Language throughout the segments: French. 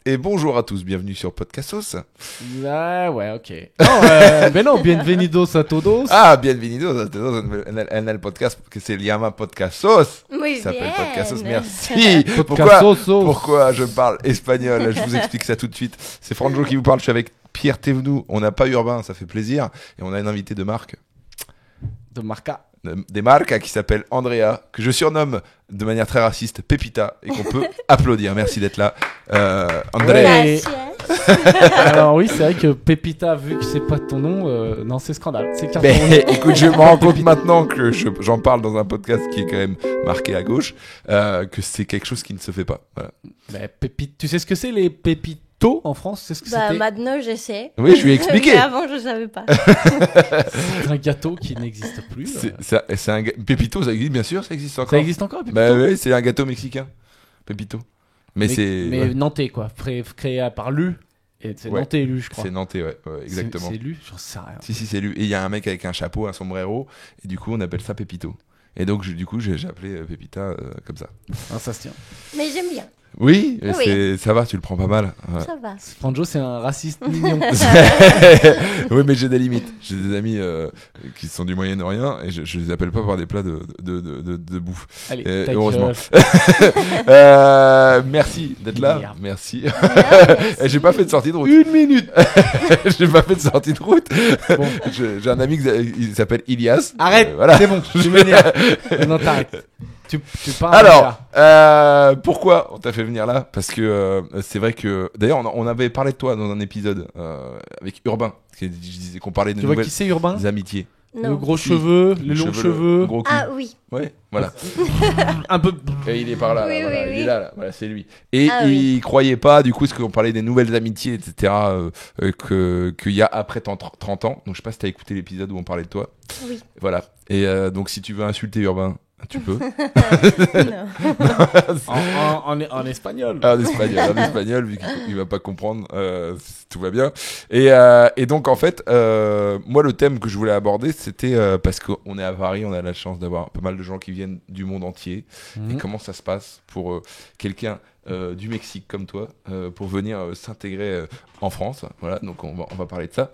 et bonjour à tous, bienvenue sur Podcastos. Ah ouais, ok. Non, mais non, bienvenidos a todos. Ah, bienvenidos a todos en el podcast que se llama Podcastos. Muy Ça s'appelle bien. Podcastos, merci. Podcastosos. Pourquoi je parle espagnol? Je vous explique ça tout de suite. C'est Franjo qui vous parle, je suis avec Pierre Thévenoud. On n'a pas Urbain, ça fait plaisir. Et on a une invitée de marque. De Marca. Des marques qui s'appelle Andrea, que je surnomme de manière très raciste Pépita et qu'on peut applaudir. Merci d'être là. Andrea. Ouais. Gracias. Alors oui, c'est vrai que Pépita, vu que c'est pas ton nom, non, c'est scandale. C'est carton. Mais écoute, je me rends compte maintenant que j'en parle dans un podcast qui est quand même marqué à gauche, que c'est quelque chose qui ne se fait pas. Voilà. Mais tu sais ce que c'est les pépitos en France? C'est ce que Bah, c'était. maintenant, je sais. Oui, je lui ai expliqué. Mais avant, je savais pas. C'est un gâteau qui n'existe plus. C'est un Pépito, ça existe bien sûr, ça existe encore. Ça existe encore, Pépito? Bah oui, c'est un gâteau mexicain, Pépito. Mais c'est Mais ouais. nantais, quoi. Créé par Lu. Et c'est Ouais. nantais, Lu, je crois. C'est nantais, ouais, exactement. C'est Lu, j'en sais rien. Si, c'est lui. Et il y a un mec avec un chapeau, un sombrero, et du coup, on appelle ça Pépito. Et donc, j'ai appelé Pépita comme ça. Ah, ça se tient. Mais j'aime bien. Oui, Oui. ça va, tu le prends pas mal. Ouais. Ça va. Franjo, c'est un raciste mignon. Oui, mais j'ai des limites. J'ai des amis qui sont du Moyen-Orient et je les appelle pas par des plats de bouffe. Allez, ta heureusement. gueule. Merci d'être là. Merde. Merci. Merci. Et j'ai pas fait de sortie de route. Une minute. J'ai pas fait de sortie de route. Bon. J'ai un ami il s'appelle Ilias. Arrête, Voilà. c'est bon, tu m'énerves. Non, t'arrêtes. Tu parles. Alors, pourquoi on t'a fait venir là? Parce que c'est vrai que d'ailleurs on avait parlé de toi dans un épisode avec Urbain, je disais qu'on parlait de Tu vois nouvelles qui c'est, Urbain? amitiés. Le Non. gros Si. cheveux, les longs Le cheveux. gros cul. Ah oui. Ouais, voilà. Un peu. Et il est par là, Oui, voilà, oui, il oui. est là, voilà, c'est lui. Et Ah il croyait pas, du coup, parce qu'on parlait des nouvelles amitiés, etc., qu'il y a après 30 ans. Donc je sais pas si t'as écouté l'épisode où on parlait de toi. Oui. Voilà. Et donc si tu veux insulter Urbain, tu peux. Non. En espagnol. En espagnol, vu qu'il va pas comprendre, tout va bien. Et donc en fait, moi le thème que je voulais aborder, c'était parce qu'on est à Paris, on a la chance d'avoir pas mal de gens qui viennent du monde entier. Mhm. Et comment ça se passe pour quelqu'un du Mexique comme toi, pour venir s'intégrer en France. Voilà, donc on va parler de ça.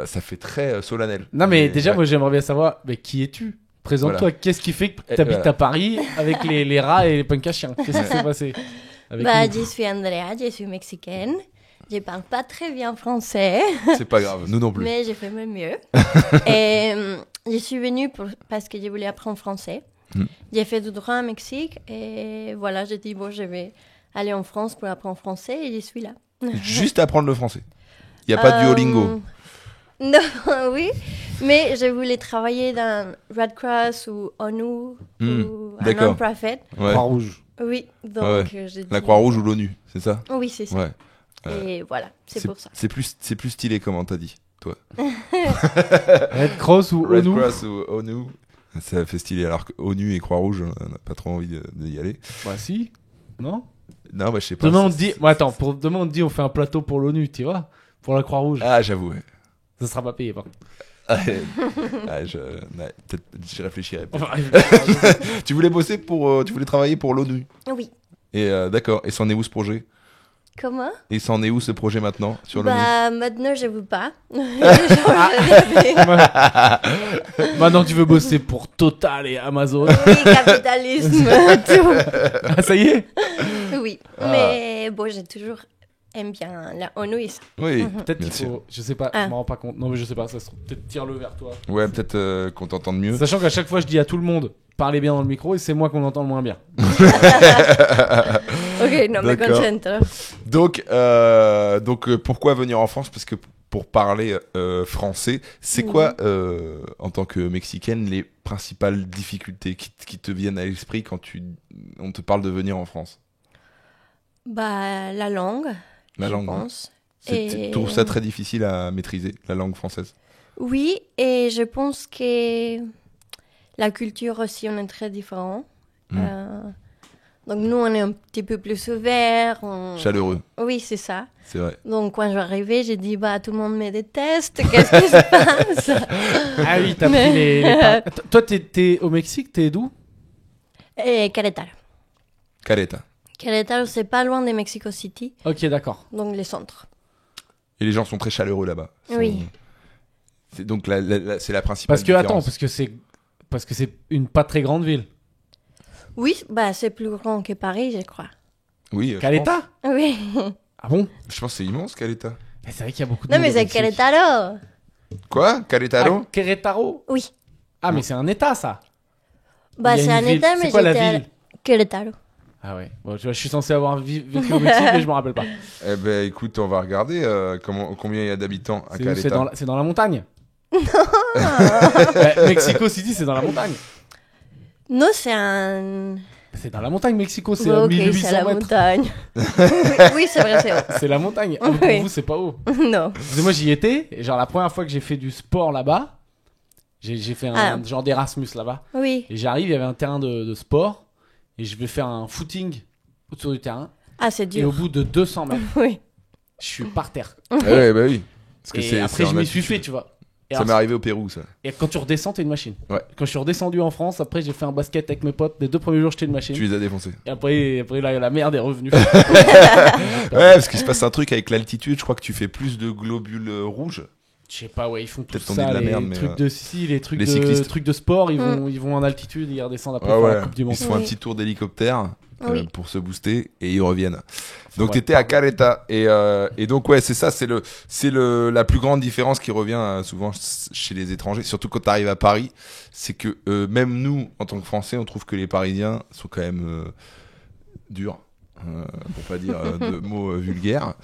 Ça fait très solennel. Non, mais déjà, ouais. moi, j'aimerais bien savoir, mais qui es-tu? Présente-toi, Voilà. qu'est-ce qui fait que t'habites voilà. à Paris avec les rats et les punks à chiens? Qu'est-ce qui s'est passé avec Bah, nous? je suis Andrea, je suis mexicaine. Je parle pas très bien français, C'est pas grave, nous non plus. mais j'ai fait mon mieux. Et je suis venue parce que je voulais apprendre français. J'ai fait du droit au Mexique et voilà, j'ai dit, bon, je vais aller en France pour apprendre français et je suis là. Juste apprendre le français. Il n'y a pas de Duolingo. Non, oui, mais je voulais travailler dans Red Cross ou ONU ou un d'accord. non-profit. Ouais. Croix-Rouge. Oui, donc j'ai dit... La Croix-Rouge ou l'ONU, c'est ça? Oui, c'est ça. Ouais. Et voilà, c'est pour ça. C'est plus stylé, comment t'as dit, toi. Red Cross ou Red ONU? Cross ou ONU, ça fait stylé. Alors que ONU et Croix-Rouge, on n'a pas trop envie d'y aller. Bah, si. Non? Non, bah je sais pas. Demain, on te dit. Bon, attends, demain, on te dit, on fait un plateau pour l'ONU, tu vois? Pour la Croix-Rouge. Ah, j'avoue, ouais. Ça sera pas payé, par contre. Peut-être j'y réfléchirai. Enfin, Tu voulais bosser tu voulais travailler pour l'ONU. Oui. Et d'accord. Et c'en est où ce projet? Comment? Et c'en est où ce projet maintenant sur l'ONU? Bah, maintenant, je veux pas. Maintenant, tu veux bosser pour Total et Amazon. Oui, capitalisme, tout. Ah, ça y est? Oui, mais bon, j'ai toujours aimé bien la ONU. Oui, Peut-être bien qu'il sûr. faut. Je sais pas, Ah. je m'en rends pas compte. Non, mais je sais pas, ça se trouve. Peut-être tire-le vers toi. Ouais, peut-être qu'on t'entende mieux. Sachant qu'à chaque fois, je dis à tout le monde, parlez bien dans le micro et c'est moi qu'on entend le moins bien. Ok, non, me D'accord. concentre. Donc, pourquoi venir en France? Parce que pour parler français, c'est quoi, en tant que Mexicaine, les principales difficultés qui te viennent à l'esprit quand on te parle de venir en France? Bah, la langue, La je langue. pense. Tu trouves ça très difficile à maîtriser, la langue française? Oui, et je pense que la culture aussi, on est très différents. Donc nous, on est un petit peu plus ouverts. Chaleureux, Oui, c'est ça. c'est vrai. Donc quand je suis arrivée, j'ai dit, bah, tout le monde me déteste, qu'est-ce qui se passe? Ah oui, t'as Mais- pris les Toi, t'es au Mexique, t'es d'où? Et Querétaro. Careta. Querétaro, c'est pas loin de Mexico City, Ok, d'accord. donc les centres. Et les gens sont très chaleureux là-bas. Oui. C'est donc c'est la principale Parce que, attends, différence. parce que c'est une pas très grande ville. Oui, bah c'est plus grand que Paris, je crois. Oui, Caleta Oui. Ah bon? Je pense que c'est immense, Caleta. Mais c'est vrai qu'il y a beaucoup de Non, monde mais au c'est Mexique. Querétaro. Quoi? Querétaro? Ah, Querétaro? Oui. Ah, mais c'est un état, ça. Bah Il y a c'est une un ville. état, C'est mais quoi la j'étais à ville? Querétaro. Ah ouais. Bon, tu vois, je suis censé avoir vécu au Mexique, mais je me rappelle pas. Eh ben, écoute, on va regarder combien il y a d'habitants à C'est Caleta. dans la montagne. Ouais, Mexico City, c'est dans la montagne. Non, c'est un... C'est dans la montagne, Mexico, c'est Ouais, à ok, 1800 c'est à la mètres. montagne. oui, c'est vrai, c'est haut. C'est la montagne. Ah, mais pour Oui. vous, c'est pas haut. Non. Parce que moi, j'y étais. Et genre, la première fois que j'ai fait du sport là-bas, j'ai fait un genre d'Erasmus là-bas. Oui. Et j'arrive, il y avait un terrain de sport. Et je vais faire un footing autour du terrain. Ah, c'est Et au dur. bout de 200 mètres, Oui. je suis par terre. Ouais, bah oui. Parce que Et c'est après, en je m'y suis altitude. fait, tu vois. Et, Ça alors, m'est arrivé au Pérou, ça. et quand tu redescends, t'es une machine. Ouais. Quand je suis redescendu en France, après, j'ai fait un basket avec mes potes. Les 2 premiers jours, j'étais une machine. Tu les as défoncés. Et après la merde est revenue. Ouais, parce qu'il se passe un truc avec l'altitude. Je crois que tu fais plus de globules rouges. Je sais pas, ouais, ils font tout Peut-être qu'on dit ça, de la les merde, mais, trucs de si, les trucs les de cyclistes. trucs de sport, ils vont en altitude, ils redescendent après Ah pour ouais. la Coupe du Monde. Ils se font un Oui. petit tour d'hélicoptère Oui. pour se booster et ils reviennent. Donc Ouais. t'étais à Caleta et donc ouais c'est ça, c'est la plus grande différence qui revient souvent chez les étrangers, surtout quand t'arrives à Paris, c'est que même nous en tant que Français on trouve que les Parisiens sont quand même durs. Pour pas dire de mots vulgaires.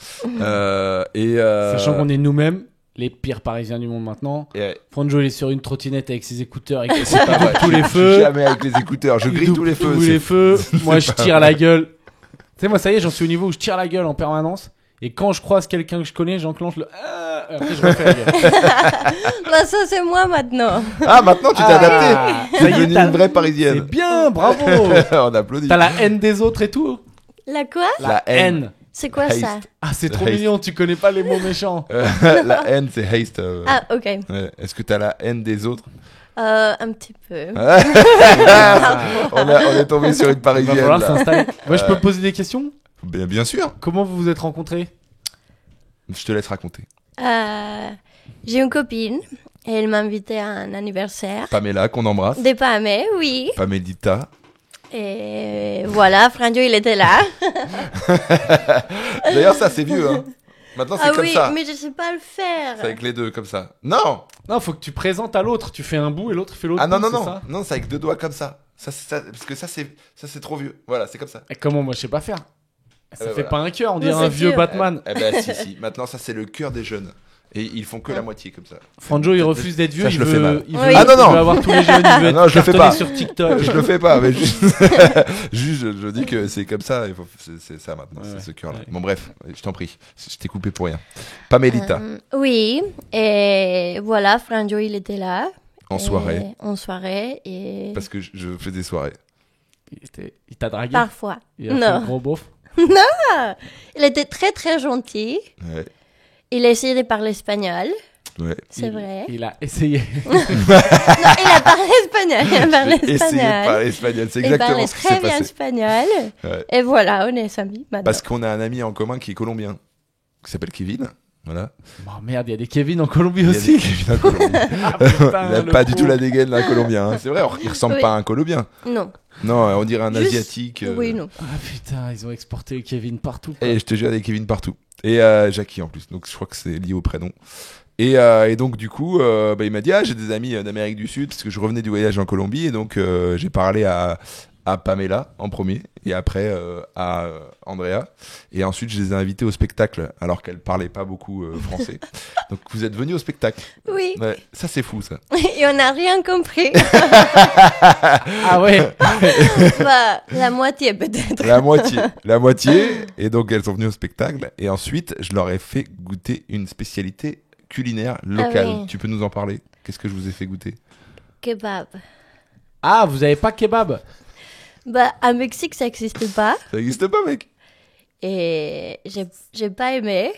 Sachant qu'on est nous-mêmes les pires Parisiens du monde maintenant. et- Franjo il est sur une trottinette avec ses écouteurs et il c'est pas vrai, tous les je suis feux. jamais avec les écouteurs, je grille tous les feux. Tous c'est- les feux. Moi je tire la gueule. Tu sais moi ça y est, j'en suis au niveau où je tire la gueule en permanence. Et quand je croise quelqu'un que je connais, j'enclenche le et après je refais la gueule. Bah ça, c'est moi maintenant. Ah maintenant tu t'es adapté. Ça Tu es y est, devenue t'as- une vraie C'est Parisienne. bien, bravo. On applaudit. T'as la haine des autres et tout. La quoi? La haine. C'est quoi Haste. ça? Ah c'est trop Haste. mignon, tu connais pas les mots méchants. La haine c'est haste. Ah, ok. Ouais. Est-ce que t'as la haine des autres? Un petit peu. On est tombé sur une Il va Parisienne. falloir là. s'installer. Moi je peux poser des questions? Bien sûr. Comment vous vous êtes rencontrés? Je te laisse raconter. J'ai une copine et elle m'a invité à un anniversaire. Pamela qu'on embrasse. Des Pamé, oui. Pamelita. Et voilà, Franjo, il était là. D'ailleurs ça c'est vieux. Hein. Maintenant c'est Ah comme oui, ça. mais je sais pas le C'est faire. avec les deux comme ça. Non. Non, faut que tu présentes à l'autre. Tu fais un bout et l'autre fait l'autre. Ah non bout, non c'est non. ça Non c'est avec deux doigts comme ça. Parce que ça c'est trop vieux. Voilà c'est comme ça. Et comment moi je sais pas faire? Ça fait voilà. pas un cœur, on dirait Non, un c'est vieux dur. Batman. Eh ben si. Maintenant ça c'est le cœur des jeunes. Et ils font que la moitié comme ça. Franjo il refuse d'être vieux, Ça, je il le fais mal. veut, il veut, Oui. Ah, non, non. il veut avoir tous les jeunes, il veut Ah, non, être je le fais cartonné pas. sur TikTok. Je le fais pas, mais juste je dis que c'est comme ça, c'est ça maintenant, Ouais, c'est ce cœur-là. ouais. Bon bref, je t'en prie, je t'ai coupé pour rien. Pamelita, Oui, et voilà, Franjo, il était là. en Et- soirée, En soirée, et parce que je fais des soirées. Il t'a dragué. parfois. Il a fait Non. un gros beauf. Il était très très gentil. Ouais, Il a essayé de parler espagnol, ouais. c'est Il- vrai. Il a essayé. Non, il a parlé espagnol, il a parlé J'ai essayé de espagnol. parler espagnol, c'est Il exactement parlait ce qui très s'est bien passé. espagnol. Ouais. Et voilà, on est amis maintenant. Parce qu'on a un ami en commun qui est colombien, qui s'appelle Kevin. Voilà. Oh merde, il y a des Kevin en Colombie Il y a aussi. des Kevin en Colombie. Ah, putain, Il a le pas du tout pauvre. la dégaine d'un Colombien. Hein. C'est vrai, il ressemble Oui. pas à un Colombien. Non. Non, on dirait un Juste- Asiatique. Oui, non. Ah putain, ils ont exporté les Kevin partout. quoi. Et je te jure, il y a des Kevin partout. Et Jackie en plus. Donc je crois que c'est lié au prénom. Et donc du coup, il m'a dit j'ai des amis d'Amérique du Sud parce que je revenais du voyage en Colombie et donc j'ai parlé à Pamela en premier et après à Andrea et ensuite je les ai invités au spectacle alors qu'elle parlait pas beaucoup français. Donc vous êtes venus au spectacle. Oui. Ouais, ça c'est fou ça. Et on n'a rien compris. Ah ouais. Bah, la moitié peut-être. La moitié. Et donc elles sont venues au spectacle et ensuite je leur ai fait goûter une spécialité culinaire locale. Ah oui. Tu peux nous en parler? Qu'est-ce que je vous ai fait goûter? Kebab. Ah, vous avez pas kebab? Bah, à Mexique, ça n'existe pas. Ça n'existe pas, mec. Et j'ai pas aimé.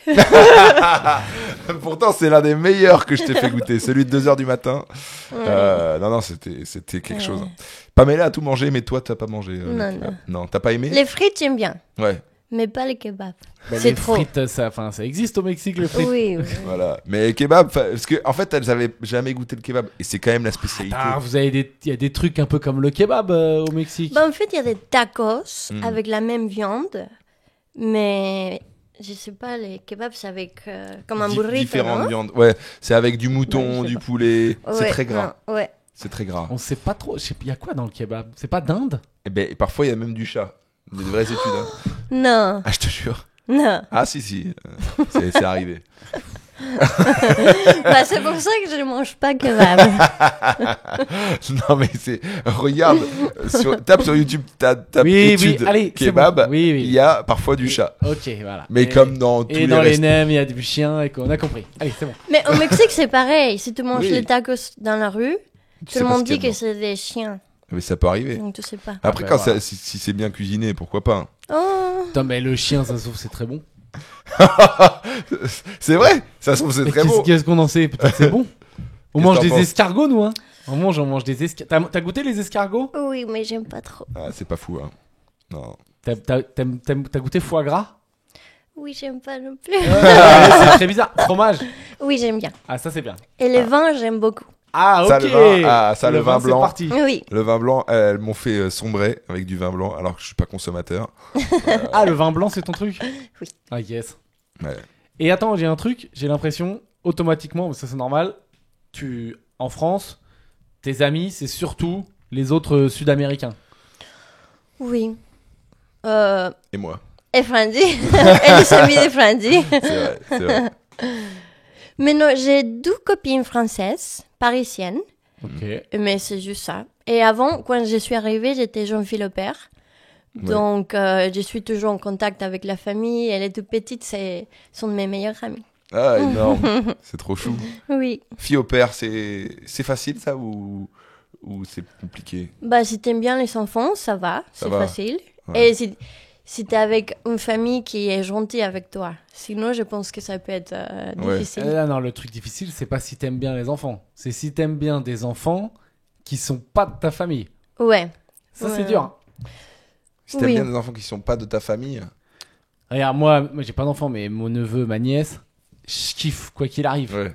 Pourtant, c'est l'un des meilleurs que je t'ai fait goûter. Celui de 2h du matin. Ouais. Non, c'était quelque chose. Pamela a tout mangé, mais toi, t'as pas mangé. Non. Non, t'as pas aimé? Les frites, j'aime bien, Ouais, mais pas les kebabs. Bah, C'est les trop. frites, ça existe au Mexique, les frites. Oui. voilà. Mais kebab, parce que en fait, elles avaient jamais goûté le kebab. Et c'est quand même la spécialité. Ah, il y a des trucs un peu comme le kebab au Mexique. Bah, en fait, il y a des tacos Mm. avec la même viande, mais je sais pas, les kebabs, c'est avec comme un burrito, Différentes non? viandes. Ouais, c'est avec du Ouais, mouton, je sais du pas. poulet. C'est Ouais, très gras. non, ouais. C'est très gras. On sait pas trop. Il y a quoi dans le kebab? C'est pas dinde? Et ben, parfois, il y a même du chat. Des vraies études. Hein. Non, Ah, je te jure. non. Ah, si. C'est arrivé. Bah, c'est pour ça que je ne mange pas kebab. Non, mais c'est. Regarde, tape sur YouTube, tape Oui, étude allez, c'est kebab. bon. Oui. Il y a parfois du chat. Ok, voilà. Mais comme dans tous et les dans les restos. nems, il y a du chien et qu'on a compris. Allez, c'est bon. Mais au Mexique, c'est pareil. Si tu manges Oui. les tacos dans la rue, Tu tout sais le pas monde ce qu'il dit y a que c'est des chiens. Mais ça peut arriver. Donc, tu sais pas. Après, bah, quand voilà. si c'est bien cuisiné, pourquoi pas. Oh, Putain, mais le chien, ça se trouve, c'est très bon. C'est vrai. Ça se trouve, c'est Mais très beau. qu'est-ce qu'on en sait? Peut-être c'est bon. On Qu'est-ce mange que des t'en penses escargots, nous, hein. On mange des escargots. T'as goûté les escargots? oui, mais j'aime pas trop. Ah, c'est pas fou, hein. Non. T'as goûté foie gras? Oui, j'aime pas non plus. C'est très bizarre. Fromage? Oui, j'aime bien. Ah, ça, c'est bien. Et les vins, j'aime beaucoup. Ah, ok. Ça, le vin, le vin blanc. C'est parti. Oui. Le vin blanc, elles m'ont fait sombrer avec du vin blanc alors que je suis pas consommateur. Ah, le vin blanc, c'est ton truc? Oui. Ah, yes. Ouais. Et attends, j'ai un truc, j'ai l'impression, automatiquement, mais ça c'est normal, en France, tes amis, c'est surtout les autres Sud-Américains. Oui. Et moi. Et Frandy. Et les amis de Frandy. C'est vrai. Mais non, j'ai 2 copines françaises, parisiennes. Ok. Mais c'est juste ça. Et avant, quand je suis arrivée, j'étais jeune fille au père. Ouais. Donc, je suis toujours en contact avec la famille. Elle est toute petite, sont de mes meilleures amies. Ah, énorme. C'est trop chou. Oui. Fille au père, c'est facile ça ou c'est compliqué? Bah, si t'aimes bien les enfants, ça va. Ça C'est va. facile. Ouais. Et si t'es avec une famille qui est gentille avec toi. Sinon, je pense que ça peut être Ouais. difficile. Non, le truc difficile, c'est pas si t'aimes bien les enfants. C'est si t'aimes bien des enfants qui sont pas de ta famille. Ouais. Ça, Ouais. c'est dur. Hein. Si t'aimes Oui. bien des enfants qui sont pas de ta famille. Regarde, moi j'ai pas d'enfant, mais mon neveu, ma nièce, je kiffe, quoi qu'il arrive. Ouais.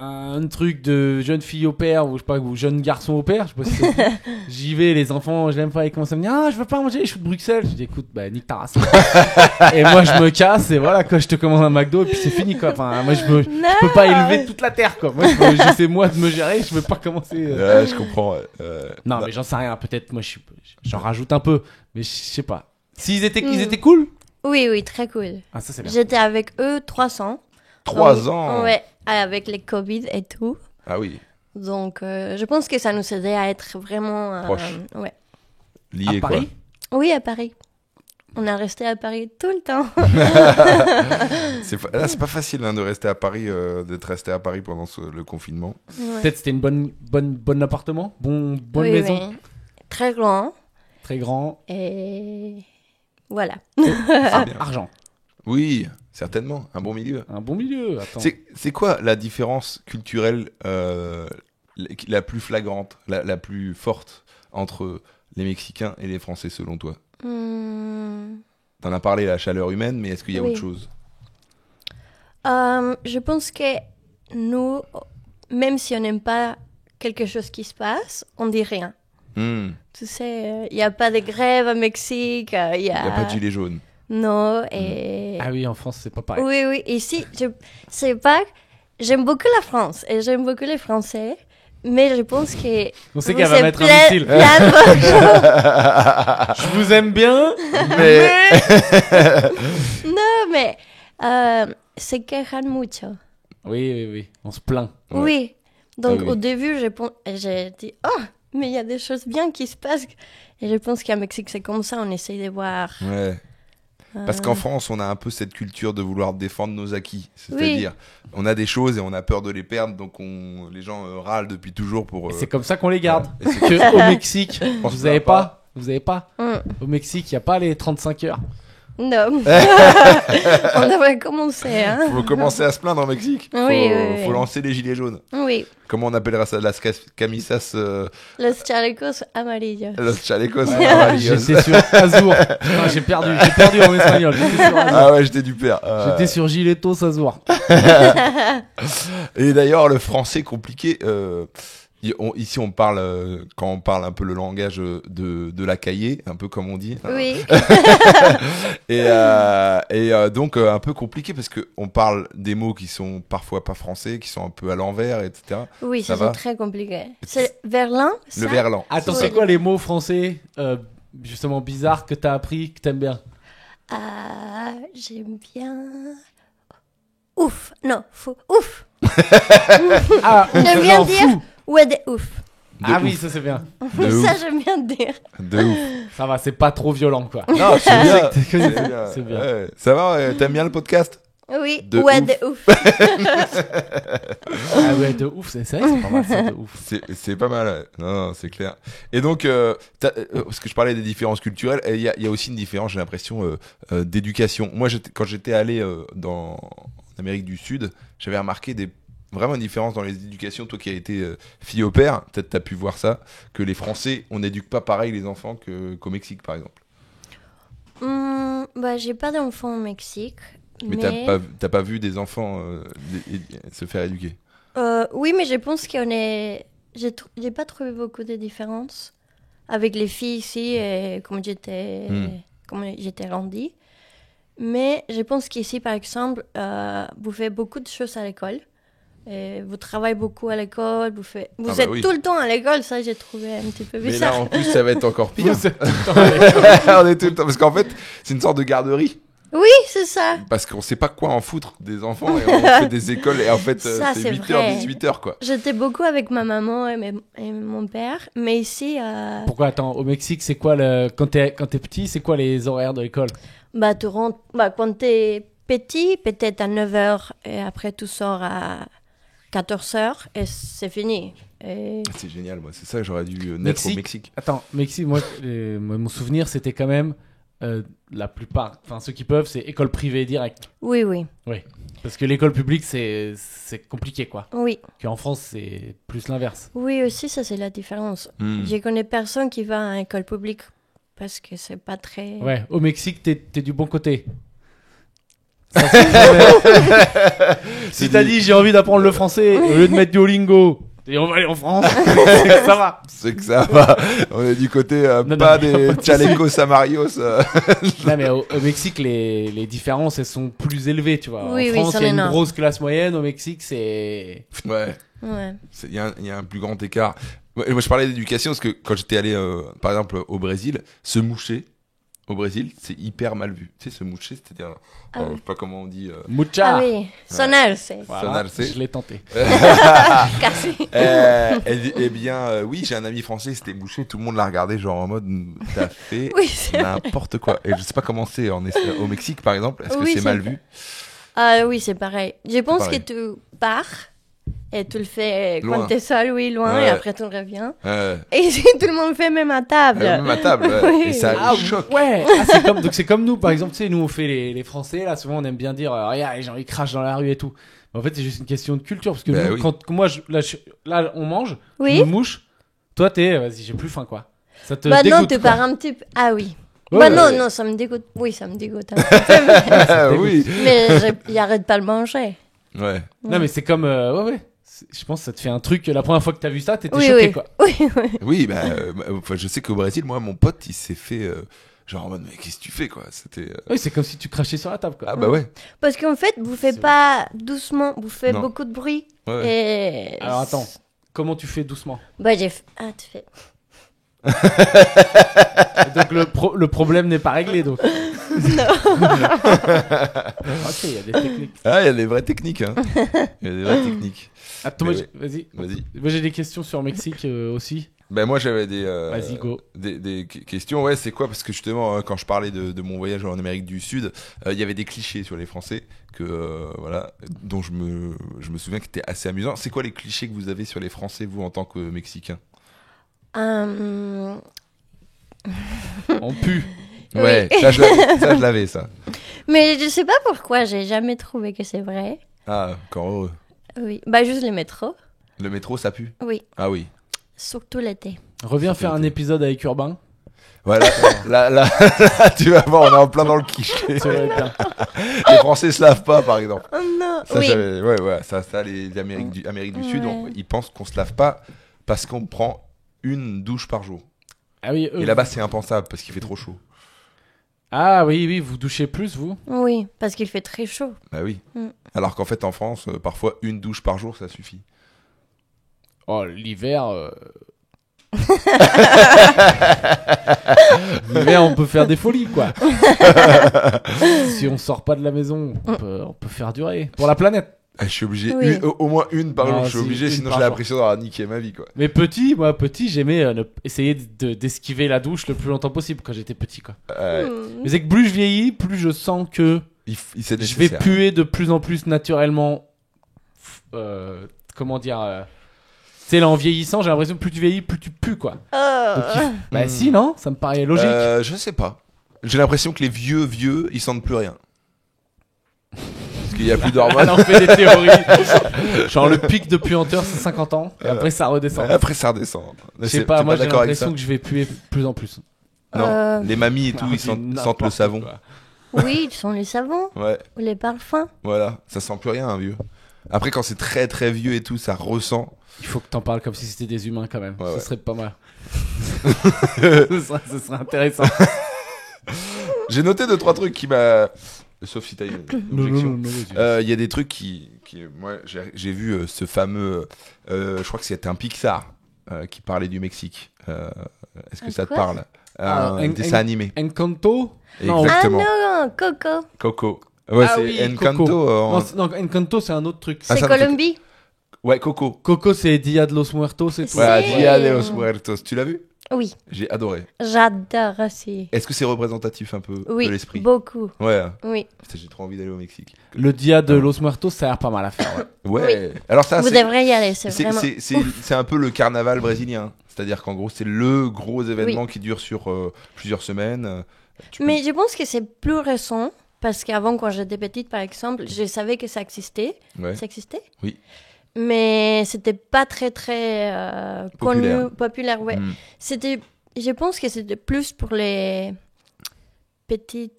Un truc de jeune fille au père ou je sais pas, ou jeune garçon au père, je sais pas si c'est- j'y vais, les enfants, je l'aime pas, ils commencent à me dire ah je veux pas manger, je suis de Bruxelles, je dis écoute bah nique ta race. Et moi je me casse et voilà quoi, je te commande un McDo et puis c'est fini quoi. Enfin moi je peux pas élever toute la terre quoi. Moi j'essaie moi de me gérer, je veux pas commencer. Ouais, je comprends. Non bah, mais j'en sais rien, peut-être moi j'en rajoute un peu, mais je sais pas. S'ils étaient ils étaient cool. Oui, oui, très cool. Ah ça c'est bien. J'étais avec eux 3 ans. 3 Donc, ans. Ouais, avec les Covid et tout. Ah oui. Donc, je pense que ça nous aidait à être vraiment... Proches. Ouais. Lié À quoi. Paris. Oui, à Paris. On est resté à Paris tout le temps. Là, c'est pas facile hein, de rester à Paris, d'être resté à Paris pendant le confinement. Ouais. Peut-être c'était une bonne appartement, bonne Oui, maison, oui. Très grand. très grand, Et voilà. argent, Oui, certainement. Un bon milieu. un bon milieu. Attends. C'est quoi la différence culturelle la plus flagrante, la plus forte entre les Mexicains et les Français selon toi? T'en as parlé, la chaleur humaine, mais est-ce qu'il y a Oui. autre chose? Je pense que nous, même si on n'aime pas quelque chose qui se passe, on dit rien. Tu sais, il n'y a pas de grève au Mexique. Il y Il n'y a pas de gilet jaune. Non, et... Ah oui, en France, c'est pas pareil. Oui, oui. Ici, c'est pas... J'aime beaucoup la France et j'aime beaucoup les Français, mais je pense que... On sait vous qu'elle va êtes mettre un plein- missile. plein de- Je vous aime bien, Mais- Non, mais... se quejan mucho. Oui, on se plaint. Ouais. Oui. Donc, Ah oui. au début, j'ai dit... Oh, mais il y a des choses bien qui se passent. Et je pense qu'à Mexique, c'est comme ça. On essaye de voir... Ouais. Parce qu'en France, on a un peu cette culture de vouloir défendre nos acquis. C'est-à-dire, on a des choses et on a peur de les perdre, donc les gens râlent depuis toujours pour... Et c'est comme ça qu'on les garde. et c'est- Que au Mexique, On se vous avez plaint pas. Au Mexique, il n'y a pas les 35 heures. Non. On devrait commencer, hein. Faut commencer à se plaindre au Mexique. Oui, Faut oui. lancer les gilets jaunes. Oui. Comment on appellera ça? Las camisas, Los chalecos amarillos. los chalecos Ouais, amarillos. j'étais sur Azur. Putain, j'ai perdu en espagnol. J'étais sur Azur. Ah ouais, j'étais du père. J'étais sur Giletos Azur. Et d'ailleurs, le français compliqué. Ici, on parle quand on parle un peu le langage de la cahier, un peu comme on dit. Oui. Et donc un peu compliqué parce que on parle des mots qui sont parfois pas français, qui sont un peu à l'envers, etc. Oui, Ça ça va c'est très compliqué. C'est verlan, ça? Le verlan. Attends, c'est c'est ça. quoi les mots français justement bizarres que t'as appris, que t'aimes bien? J'aime bien... Ouf. Non, fou. Ouf. Ah, J'aime bien genre dire fou. ouais de ouf. Ah De oui, ouf. ça c'est bien. De Ça, ouf. j'aime bien dire. De ouf. Ça va, c'est pas trop violent quoi. Non, c'est bien. C'est bien. C'est C'est bien. Ouais. Ça va, t'aimes bien le podcast? Oui, De ouais ouf. de ouf. Ah ouais, de ouf, c'est vrai, c'est pas mal ça, de ouf. C'est pas mal, ouais. Non, c'est clair. Et donc, parce que je parlais des différences culturelles, il y a aussi une différence, j'ai l'impression, d'éducation. Moi, quand j'étais allé en Amérique du Sud, j'avais remarqué vraiment une différence dans les éducations. Toi qui as été fille au père, peut-être t'as pu voir ça, que les Français, on n'éduque pas pareil les enfants qu'au Mexique, par exemple. Bah, j'ai pas d'enfant au Mexique. Mais t'as pas vu des enfants se faire éduquer. Oui, mais je pense qu'on est... J'ai pas trouvé beaucoup de différences avec les filles ici, comme j'étais grandie. Mais je pense qu'ici, par exemple, vous faites beaucoup de choses à l'école. Vous travaillez beaucoup à l'école, vous bah êtes oui. tout le temps à l'école, ça j'ai trouvé un petit peu Mais bizarre. là, en plus, ça va être encore pire. Vous êtes tout le temps avec- On est tout le temps, parce qu'en fait, c'est une sorte de garderie. Oui, c'est ça. Parce qu'on sait pas quoi en foutre des enfants et on fait des écoles et en fait Ça, c'est c'est 8h, vrai. 18h quoi. J'étais beaucoup avec ma maman et mon père, mais ici, Pourquoi, attends, au Mexique, c'est quoi quand t'es petit, c'est quoi les horaires de l'école? bah, tu rentres, bah, quand t'es petit, peut-être à 9h et après tu sors à 14h et c'est fini. Et... C'est génial, moi, c'est ça que j'aurais dû naître au Mexique. Attends, Mexique, moi, mon souvenir, c'était quand même la plupart, enfin ceux qui peuvent, c'est école privée directe. Oui, oui, Parce que l'école publique, c'est compliqué, quoi. oui. Qu'en France, c'est plus l'inverse. Oui, aussi, ça c'est la différence. Hmm. Je connais personne qui va à l'école publique parce que c'est pas très... Ouais, au Mexique, t'es du bon côté. Si t'as dit j'ai envie d'apprendre le français au lieu de mettre Duolingo et on va aller en France, c'est que ça va. C'est que ça va. On est du côté Non, pas mais des chalecos amarios. Non mais au Mexique les différences elles sont plus élevées, tu vois. Oui, en oui, France c'en il y a est une énorme. grosse classe moyenne, au Mexique c'est Ouais. Ouais. Il y a un plus grand écart. Moi, je parlais d'éducation parce que quand j'étais allé, par exemple, au Brésil, se moucher au Brésil, c'est hyper mal vu. Tu sais, se moucher, c'est-à-dire, Ah oui. je sais pas comment on dit. mucha. Ah oui, sonar, c'est Voilà, Sonarse. je l'ai tenté. cassé. Eh bien, oui, j'ai un ami français, il s'était mouché, tout le monde l'a regardé, genre en mode, t'as fait Oui, c'est vrai. n'importe quoi. Et je sais pas comment c'est au Mexique, par exemple, est-ce que Oui, c'est c'est mal vrai. vu? Ah oui, c'est pareil. Je pense que pareil. tu pars et tu le fais Loin. quand t'es seul, oui, loin, Ouais. et après tu reviens. Euh, Et si tout le monde fait même à table. même à table, ouais. Oui. Et ça Ah choque. ouais, donc c'est comme nous par exemple, tu sais nous on fait les Français là souvent on aime bien dire regarde les gens ils crachent dans la rue et tout. Mais en fait c'est juste une question de culture parce que Bah nous, oui. quand moi là on mange, Oui. je me mouche, toi vas-y j'ai plus faim quoi. Ça te Bah dégoûte non, tu quoi. pars un petit peu. Ah oui. Ouais, bah ouais. non, non, ça me dégoûte. Oui, ça me dégoûte un petit peu. Ah, oui. Mais j'arrête pas de manger. Ouais. Non mais c'est comme ouais. Je pense que ça te fait un truc. La première fois que t'as vu ça, t'étais Oui, choqué oui. quoi. Oui, oui. Oui, bah, enfin, je sais qu'au Brésil, moi, mon pote, il s'est fait, genre en mode, mais qu'est-ce que tu fais, quoi? C'était. Oui, c'est comme si tu crachais sur la table quoi. Ah, bah ouais. Parce qu'en fait, vous faites C'est pas doucement, vous faites Non. beaucoup de bruit. Ouais, ouais. Et... Alors attends, comment tu fais doucement? Bah j'ai fait... Ah, tu fais... Donc le problème n'est pas réglé donc. Non. Ok, il y a des techniques. Ah, il y a des vraies techniques, hein. Il y a des vraies techniques. Attends, Mais moi, ouais. vas-y. Vas-y. Moi j'ai des questions sur Mexique aussi. Ben moi j'avais Vas-y, go. des questions. Ouais, c'est quoi? Parce que justement, quand je parlais de mon voyage en Amérique du Sud, il y avait des clichés sur les Français que voilà, dont je me souviens qui étaient assez amusants. C'est quoi les clichés que vous avez sur les Français, vous, en tant que Mexicain? Euh, On pue. Ouais, Oui. ça je l'avais, ça. Mais je sais pas pourquoi, j'ai jamais trouvé que c'est vrai. Ah, encore heureux. Oui, bah juste le métro. Le métro, ça pue. Oui, Ah oui. surtout l'été. Reviens faire un épisode avec Urbain. Voilà, là, tu vas voir, on est en plein dans le cliché. Ça va être bien. Les Français se lavent pas, par exemple. Oh non. Ça, Oui. ça, les Amérique du Sud, Ouais. ils pensent qu'on se lave pas parce qu'on prend une douche par jour. Ah oui, Et là-bas, c'est impensable parce qu'il fait trop chaud. Ah oui, vous douchez plus, vous? Oui, parce qu'il fait très chaud. Bah oui. Mm. Alors qu'en fait, en France, parfois, une douche par jour, ça suffit. Oh, l'hiver... L'hiver, on peut faire des folies, quoi. Si on sort pas de la maison, on peut faire durer. Pour la planète. Je suis obligé, Oui. au moins une par Non, jour, je suis si, obligé, une sinon par j'ai jour. l'impression d'avoir niqué ma vie, quoi. Mais petit, j'aimais essayer d'esquiver la douche le plus longtemps possible quand j'étais petit, quoi. Hmm. Mais c'est que plus je vieillis, plus je sens que C'est je vais nécessaire. puer de plus en plus naturellement. Comment dire tu sais, là, en vieillissant, j'ai l'impression que plus tu vieillis, plus tu pues, quoi. Bah si, non? Ça me paraît logique. Je sais pas. J'ai l'impression que les vieux, ils sentent plus rien. Parce qu'il y a plus Ah d'hormones. non, on fait des théories. Genre le pic de puanteur, c'est 50 ans. Et après, ça redescend. Après, ça redescend. Je sais pas, T'es moi j'ai d'accord avec ça? l'impression que je vais puer de plus en plus. Non, les mamies et tout, Ah, ils c'est sentent le n'importe savon. quoi. Oui, ils sont les savons Ouais, ou les parfums. voilà. Ça sent plus rien, un vieux. Après, quand c'est très très vieux et tout, ça ressent. Il faut que t'en parles comme si c'était des humains quand même. Ouais, Ce ouais. serait pas mal. Ce serait intéressant. J'ai noté 2-3 trucs qui m'a. Sauf si t'as une objection. Non, vas-y. Il y a des trucs qui moi, j'ai vu ce fameux. Je crois que c'était un Pixar qui parlait du Mexique. Est-ce que Un ça te quoi parle? Ah, Un dessin animé. Encanto? Non, Exactement. Ah non, Coco. Coco. Ouais, Ah c'est oui, Encanto. Coco. en- Non, Encanto, c'est un autre truc. Ah, C'est ça, non, Colombie. Ouais, Coco. Coco, c'est Dia de los Muertos et tout. Ouais, C'est- Dia de los Muertos. Tu l'as vu? Oui, J'ai adoré. j'adore aussi. Est-ce que c'est représentatif un peu Oui, de l'esprit? beaucoup. Ouais. Oui. Putain, j'ai trop envie d'aller au Mexique. Le Dia de los Muertos, ça a l'air pas mal à faire. Ouais. Ouais. Alors ça, Vous c'est devrez y aller, c'est vraiment. c'est un peu le carnaval brésilien. C'est-à-dire qu'en gros, c'est le gros événement qui dure sur plusieurs semaines. Mais je pense que c'est plus récent. Parce qu'avant, quand j'étais petite, par exemple, je savais que ça existait. Ouais. Ça existait? Oui. Mais c'était pas très, très Populaire. connu, populaire, ouais. Mm. C'était, je pense que c'était plus pour les petits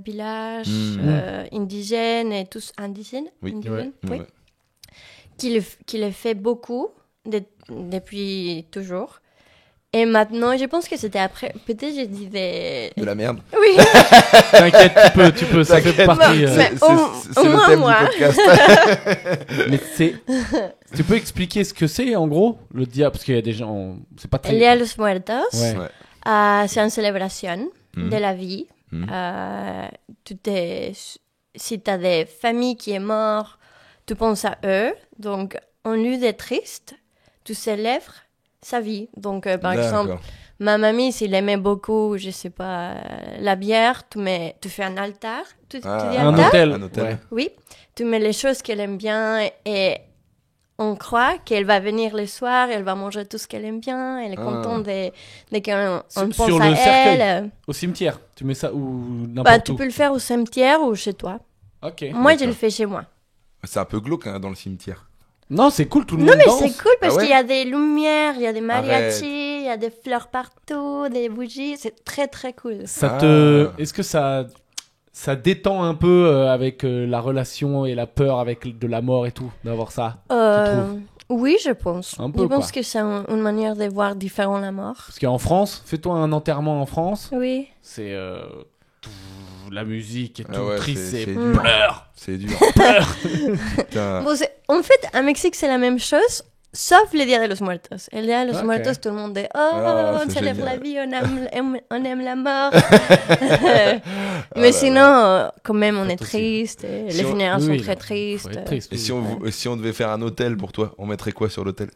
villages indigènes et tous indigènes. Oui. Indigènes, Ouais. oui. Qui le fait beaucoup depuis toujours. Et maintenant, je pense que c'était après. Peut-être j'ai dit des. De la merde. Oui, T'inquiète, tu peux, ça fait T'inquiète. partie. Mais C'est au le moins thème moi. du podcast. Mais c'est. Tu peux expliquer ce que c'est en gros le dia parce qu'il y a des gens. C'est pas très. El Día de los Muertos, Ouais. Ouais. c'est une célébration Mhm. de la vie. Mhm. Si tu as des familles qui sont mortes, tu penses à eux. Donc, en lieu d'être triste, tu célèbres sa vie. Donc, par exemple, D'accord. ma mamie, s'il aimait beaucoup, je sais pas, la bière, tu fais un altar. Tu dis Un altar? hôtel. Un hôtel. Ouais. Oui, tu mets les choses qu'elle aime bien et on croit qu'elle va venir le soir, elle va manger tout ce qu'elle aime bien, elle est contente de qu'on on pense Sur à le cercueil. elle. Au cimetière. Tu mets ça ou Bah, n'importe tu où. peux le faire au cimetière ou chez toi. Ok. Moi, je d'accord. le fais chez moi. C'est un peu glauque dans le cimetière. Non, c'est cool, tout le Non, monde mais danse. c'est cool parce Ah ouais qu'il y a des lumières, il y a des Arrête. mariachis, il y a des fleurs partout, des bougies. C'est très, très cool. Ça Ah. te. Est-ce que ça détend un peu avec la relation et la peur avec de la mort et tout d'avoir ça? Oui, je pense. Un peu, je pense quoi. que c'est une manière de voir différent la mort. Parce qu'en France, fais-toi un enterrement en France, Oui. c'est la musique et tout Ah ouais, triste, c'est c'est dur. pleurs. C'est dur. Putain. Bon, en fait, à Mexique, c'est la même chose, sauf le Dia de los Muertos. El Dia de los Ok. Muertos, tout le monde dit « Oh, Ah, on c'est célèbre la génial. vie, on aime la mort. » Mais là sinon, quand même, on est aussi. triste. Et Si les on- funérailles oui, sont oui, très non, tristes. Faut être triste, Et oui. si on devait faire un hôtel pour toi, on mettrait quoi sur l'hôtel?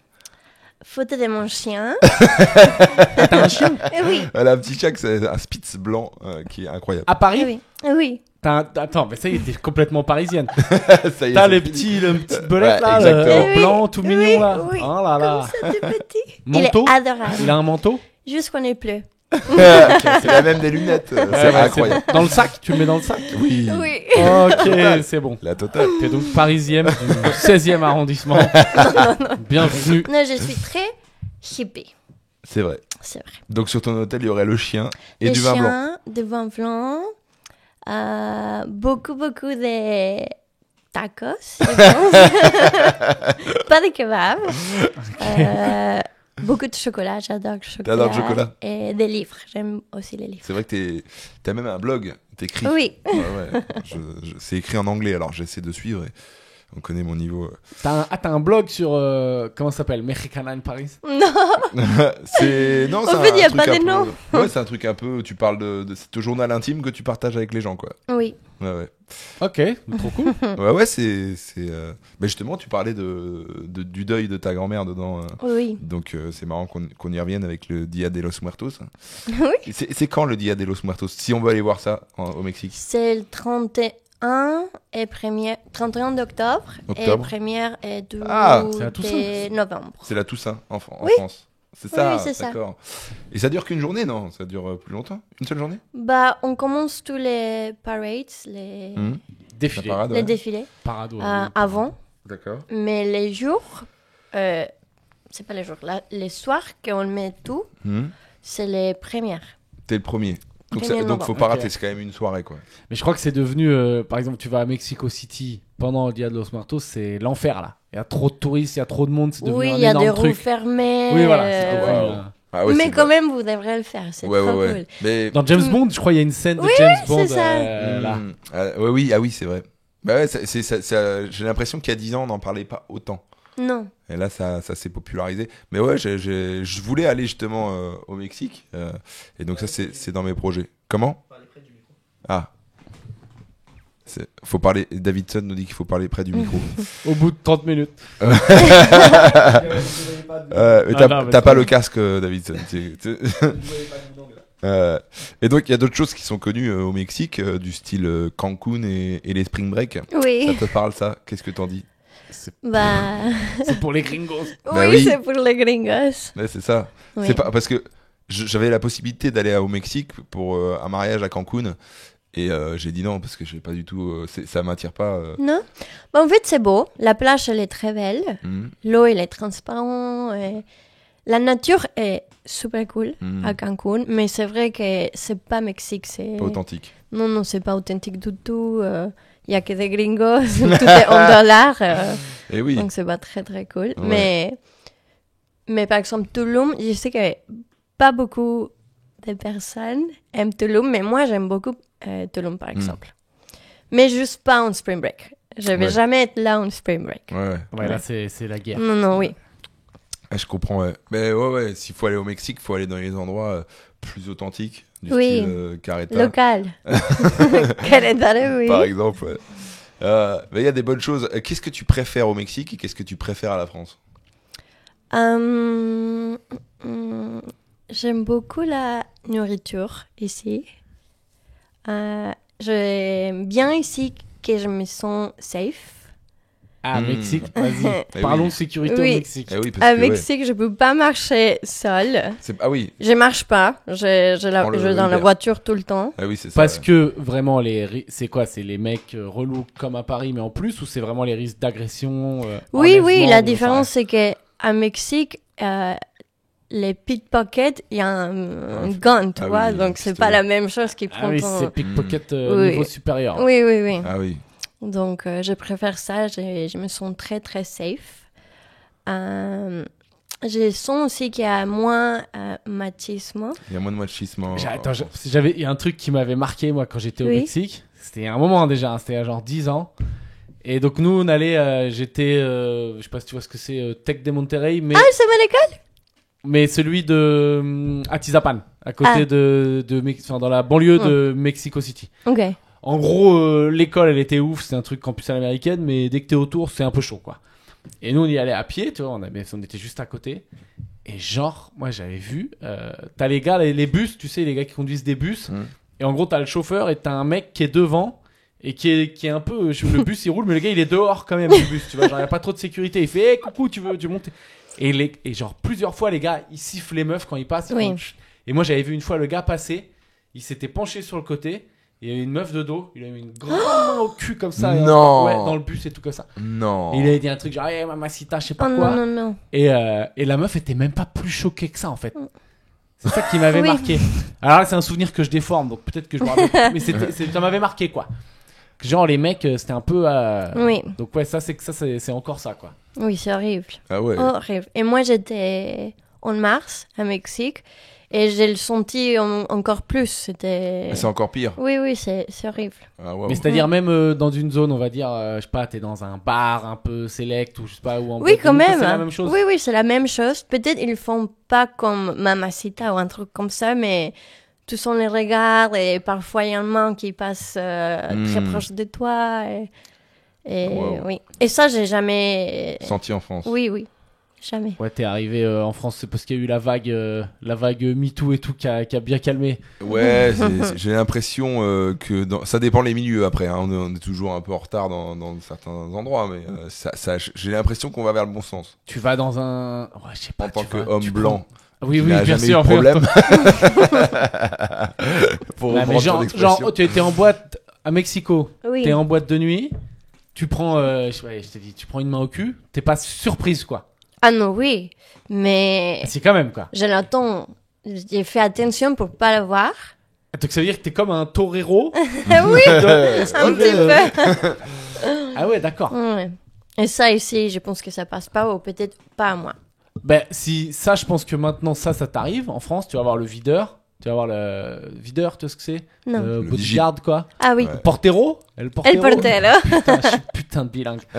Photo de mon chien. T'as un chien? Eh oui, La petite chaque, c'est un Spitz blanc qui est incroyable. À Paris? eh oui, eh oui. Attends, mais ça y est, t'es complètement parisienne. Ça y est, T'as c'est les fini. le petit belette Ouais, là, exactement. le Oui, blanc tout mignon oui, là. oui. Oh là là. Comme ça, tout petit. Manteau? Il est adorable. Il a un manteau? Juste qu'on est plus. C'est la même des lunettes. C'est incroyable. Dans le sac, tu le mets dans le sac. Oui. Oui. Ok, c'est bon. La totale. T'es donc parisienne du 16e arrondissement. Bienvenue. Non, je suis très hippie. C'est vrai. C'est vrai. Donc sur ton hôtel, il y aurait le chien et Les du vin blanc. chiens, du vin blanc, beaucoup de tacos, je pense. Pas de kebab. Beaucoup de chocolat, j'adore le chocolat. T'adores le chocolat. Et des livres, j'aime aussi les livres. C'est vrai que t'as même un blog, t'écris. Oui. Ouais. C'est écrit en anglais, alors j'essaie de suivre. Et on connaît mon niveau. T'as un blog sur comment ça s'appelle, Mexicana in Paris. Non, C'est non, En c'est fait, un y a truc pas un de peu- nom. Ouais, c'est un truc un peu. Tu parles c'est ton journal intime que tu partages avec les gens, quoi. oui. Ouais. Ok, trop cool. Ouais, mais justement, tu parlais du deuil de ta grand-mère dedans. Oui. Donc c'est marrant qu'on y revienne avec le Dia de los Muertos. Oui. C'est quand le Dia de los Muertos? Si on veut aller voir ça au Mexique. C'est le 31 et 31 d'octobre. Et Octobre. première et 2 Ah, c'est la Toussaint. de novembre. C'est la Toussaint en Oui. France. C'est ça, Oui, c'est ça. d'accord. Et ça dure qu'une journée, non? Ça dure plus longtemps? Une seule journée? Bah, on commence tous les parades, les La Défilé. parade, les ouais. défilés Parado. avant. D'accord. Mais les jours, c'est pas les jours, les soirs qu'on met tout, c'est les premières. T'es le premier. Donc, Premier donc novembre. faut pas Ok. rater, c'est quand même une soirée, quoi. Mais je crois que c'est devenu, par exemple, tu vas à Mexico City pendant le Dia de los Muertos, c'est l'enfer là. Il y a trop de touristes, il y a trop de monde, c'est devenu Oui, un il y a énorme des roues truc. fermées. Oui, voilà. c'est devenu, wow. Ah ouais, mais c'est quand vrai. même, vous devrez le faire, c'est Ouais, trop ouais. cool. Mais Dans James Bond, je crois il y a une scène de Oui, James Bond c'est ça. là. ouais, oui, c'est vrai. Bah ouais, j'ai l'impression qu'il y a 10 ans, on n'en parlait pas autant. Non. Et là, ça s'est popularisé. Mais ouais, je voulais aller justement au Mexique. Et donc ça, c'est dans mes projets. Comment? Ah. Faut parler. Davidson nous dit qu'il faut parler près du micro. Au bout de 30 minutes. Mais Non, t'as mais pas c'est- le casque, Davidson. Et donc, il y a d'autres choses qui sont connues au Mexique, du style Cancun et les Spring Break. Ça Oui. te parle, ça? Qu'est-ce que t'en dis? Bah. C'est pour les gringos. Bah oui, oui. c'est pour les gringos. Ouais, c'est ça. Oui. C'est pas parce que j'avais la possibilité d'aller au Mexique pour un mariage à Cancun et j'ai dit non parce que j'ai pas du tout ça m'attire pas. Non. Bah, en fait, c'est beau. La plage, elle est très belle. Mhm. L'eau, elle est transparente. Et la nature est super cool Mhm. à Cancun. Mais c'est vrai que c'est pas Mexique. C'est... Pas authentique. Non, c'est pas authentique du tout. Il y a que des gringos. Tout est en dollars. Et oui. Donc, c'est pas très, très cool. Ouais. Mais par exemple, Tulum, je sais que pas beaucoup de personnes aiment Tulum. Mais moi, j'aime beaucoup Tulum, par exemple. Mais juste pas en spring break. Je vais Ouais. jamais être là en spring break. Ouais. Ouais, là c'est la guerre. Non, oui. Ah, je comprends. Ouais. Mais ouais. S'il faut aller au Mexique, il faut aller dans les endroits plus authentiques, du Oui. style Careta, Local. Querétaro, oui. par exemple. Ouais. Mais il y a des bonnes choses. Qu'est-ce que tu préfères au Mexique et qu'est-ce que tu préfères à la France? J'aime beaucoup la nourriture ici. J'aime bien ici que je me sens safe. Ah, Mm. Mexique, vas-y. Eh Parlons oui. sécurité Oui. au Mexique. Eh oui, parce À que, ouais, Mexique, je peux pas marcher seule. ah oui. Je marche pas. Je Prends le dans la Uber. voiture tout le temps. Ah oui, c'est ça. Parce ouais. que vraiment, c'est quoi? C'est les mecs relous comme à Paris, mais en plus, ou c'est vraiment les risques d'agression Oui, enlèvement, la ou- différence, c'est que à Mexique, les pickpockets, il y a un gun, tu Ah vois. oui, donc, c'est pistolet. pas la même chose qui Ah prend oui, ton... c'est pickpocket Oui. niveau supérieur. Oui. Ah oui. Donc, je préfère ça. Je me sens très, très safe. Je sens aussi qu'il y a moins machisme. Il y a moins de machisme. Il y a un truc qui m'avait marqué, moi, quand j'étais au Oui. Mexique. C'était un moment déjà, c'était à genre 10 ans. Et donc, nous, on allait, j'étais, je sais pas si tu vois ce que c'est, Tec de Monterrey, mais, Ah, c'est mon école? mais celui de Atizapan, à côté enfin, dans la banlieue de Mexico City. Ok. En gros, l'école, elle était ouf, c'est un truc campus à l'américaine, mais dès que t'es autour, c'est un peu chaud, quoi. Et nous, on y allait à pied, tu vois, on était juste à côté. Et genre, moi, j'avais vu, t'as les gars, les bus, tu sais, les gars qui conduisent des bus. Et en gros, t'as le chauffeur et t'as un mec qui est devant et qui est un peu, le bus, il roule, mais le gars, il est dehors quand même du bus, tu vois, genre, il y a pas trop de sécurité. Il fait, hey, coucou, tu veux monter? Et genre, plusieurs fois, les gars, ils sifflent les meufs quand ils passent. Ils Oui. font chut. Et moi, j'avais vu une fois le gars passer, il s'était penché sur le côté, il y avait une meuf de dos, il a mis une grande main au cul comme ça. Non. Ouais, dans le bus et tout comme ça. Non. Et il avait dit un truc genre, hey, mamacita, je sais pas Oh quoi. non. Et la meuf était même pas plus choquée que ça en fait. C'est ça qui m'avait Oui. marqué. Alors là, c'est un souvenir que je déforme, donc peut-être que je me rappelle plus, mais ça m'avait marqué quoi. Genre les mecs, c'était un peu. Oui. Donc ouais, c'est encore ça quoi. Oui, c'est horrible. Ah ouais. Horrible. Et moi, j'étais en mars, à Mexique, et j'ai le senti encore plus. C'était... C'est encore pire. Oui, c'est horrible. Ah ouais. Mais c'est-à-dire même dans une zone, on va dire, je sais pas, t'es dans un bar un peu select ou je sais pas où. Oui, quand même. C'est la même chose. Oui, c'est la même chose. Peut-être ils font pas comme Mamacita ou un truc comme ça, mais tu sens les regards et parfois il y a une main qui passe très proche de toi. Et Wow. oui. Et ça, j'ai jamais Senti en France. Oui, jamais. Ouais, t'es arrivé en France, c'est parce qu'il y a eu la vague MeToo et tout qui a bien calmé. Ouais, j'ai l'impression que ça dépend les milieux après. Hein. On est toujours un peu en retard dans certains endroits, mais j'ai l'impression qu'on va vers le bon sens. Tu vas dans un. Ouais, je sais pas. En tant tu vas- qu'homme tu blanc, prends- Oui, qui oui, n'a bien jamais sûr. eu de problème. Pour Ouais, mais reprendre ton genre, expression. tu étais en boîte à Mexico, Oui. t'es en boîte de nuit, tu prends, je t'ai dit, tu prends une main au cul, t'es pas surprise quoi. Ah non, oui. Mais C'est quand même quoi. je l'attends. J'ai fait attention pour pas le voir. Donc ça veut dire que t'es comme un torero. Oui, un petit peu. Ah ouais, d'accord. Ouais. Et ça ici, je pense que ça passe pas, ou peut-être pas à moi. Ben si ça, je pense que maintenant ça t'arrive en France, tu vas avoir le videur. Tu vas voir le videur, tu vois ce que c'est? Non. Le Le bodyguard, quoi. Ah oui. Ouais. Portero? El Elle portero. portait là. Putain, je suis putain de bilingue. Tu